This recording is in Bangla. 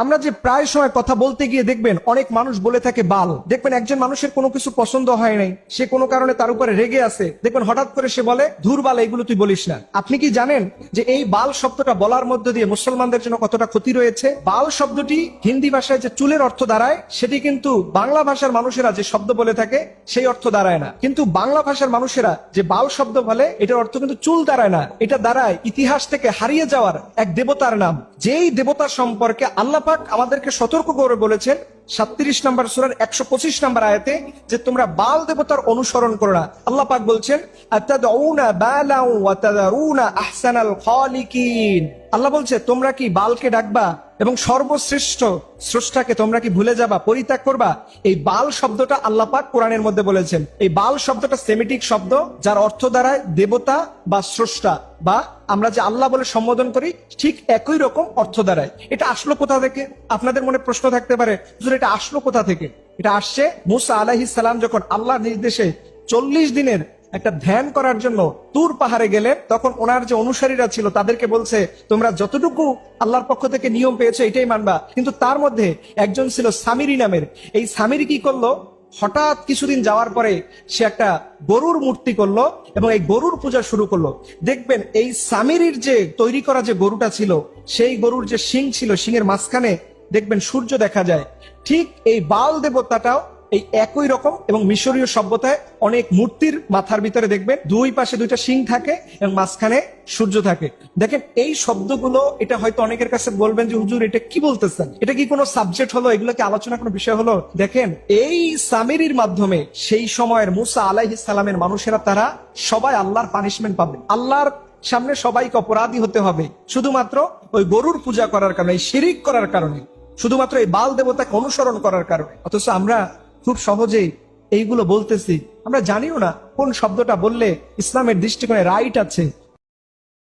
আমরা যে প্রায় সময় কথা বলতে গিয়ে দেখবেন অনেক মানুষ বলে থাকে বাল। দেখবেন একজন মানুষের কোনো কিছু পছন্দ হয় নাই, সে কোনো কারণে তার উপরে রেগে আছে, দেখবেন হঠাৎ করে সে বলে ধুর বাল, এগুলো তুই বলিস না। আপনি কি জানেন যে এই বাল শব্দটা বলার মধ্য দিয়ে মুসলমানদের জন্য কতটা ক্ষতি রয়েছে? বাল শব্দটি হিন্দি ভাষায় যে চুলের অর্থ দাঁড়ায়, সেটি কিন্তু বাংলা ভাষার মানুষেরা যে শব্দ বলে থাকে সেই অর্থ দাঁড়ায় না। কিন্তু বাংলা ভাষার মানুষেরা যে বাল শব্দ বলে, এটার অর্থ কিন্তু চুল দাঁড়ায় না, এটা দাঁড়ায় ইতিহাস থেকে হারিয়ে যাওয়ার এক দেবতার নাম। যেই দেবতার সম্পর্কে আল্লাহ পাক আমাদেরকে সতর্ক করে বলেছেন 37 নম্বর সূরার 125 নম্বর আয়াতে, যে তোমরা বাল দেবতার অনুসরণ করো না। আল্লাহ পাক বলছেন আতাদউনা বালাউ ওয়া তাযারুনা আহসানাল খালিকিন। আল্লাহ বলছে তোমরা কি বালকে ডাকবা এবং সর্বশ্রেষ্ঠ স্রষ্টাকে তোমরা কি ভুলে যাবা, পরিত্যাগ করবা? এই বাল শব্দটা আল্লাহ পাক কোরআনের মধ্যে বলেছেন। এই বাল শব্দটা সেমিটিক শব্দ, যার অর্থ দাঁড়ায় দেবতা বা স্রষ্টা, বা আমরা যে আল্লাহ বলে সম্বোধন করি ঠিক একই রকম অর্থ দাঁড়ায়। এটা আসলো কোথা থেকে? আপনাদের মনে প্রশ্ন থাকতে পারে, হুজুর এটা আসলো কোথা থেকে? এটা আসছে মুসা আলাইহিস সালাম যখন আল্লাহর নির্দেশে 40 দিনের একটা ধ্যান করার জন্য তুর পাহাড়ে গেলেন, তখন ওনার যে অনুসারীরা ছিল তাদেরকে বলছে তোমরা যতটুকু আল্লাহর পক্ষ থেকে নিয়ম পেয়েছো এটাই মানবা। কিন্তু তার মধ্যে একজন ছিল সামিরি নামের। এই সামিরি কি করলো, হঠাৎ কিছুদিন যাওয়ার পরে সে একটা গরুর মূর্তি করলো এবং এই গরুর পূজা শুরু করলো। দেখবেন এই সামিরির যে তৈরি করা যে গরুটা ছিল, সেই গরুর যে শিং ছিল, শিংয়ের মাঝখানে দেখবেন সূর্য দেখা যায়। ঠিক এই বাল দেবতাটাও এই একই রকম, এবং মিশরীয় সভ্যতায় অনেক মূর্তির মাথার ভিতরে দেখবেন দুই পাশে দুইটা শিং থাকে এবং মাঝখানে সূর্য থাকে। দেখেন এই শব্দগুলো, এটা হয়তো অনেকের কাছে বলবেন যে হুজুর এটা কি বলতেছেন, এটা কি কোনো সাবজেক্ট হলো, এগুলো কি আলোচনা কোনো বিষয় হলো? দেখেন এই সামিরির মাধ্যমে সেই সময়ের মুসা আলাইহিস সালামের মানুষেরা তারা সবাই আল্লাহর পানিশমেন্ট পাবে। আল্লাহর সামনে সবাইকে অপরাধী হতে হবে শুধুমাত্র ওই গরুর পূজা করার কারণে, শিরিক করার কারণে, শুধুমাত্র এই বাল দেবতাকে অনুসরণ করার কারণে। অথচ আমরা খুব সহজেই এইগুলো বলতেছি, আমরা জানিও না কোন শব্দটা বললে ইসলামের দৃষ্টিকোণে রাইট আছে,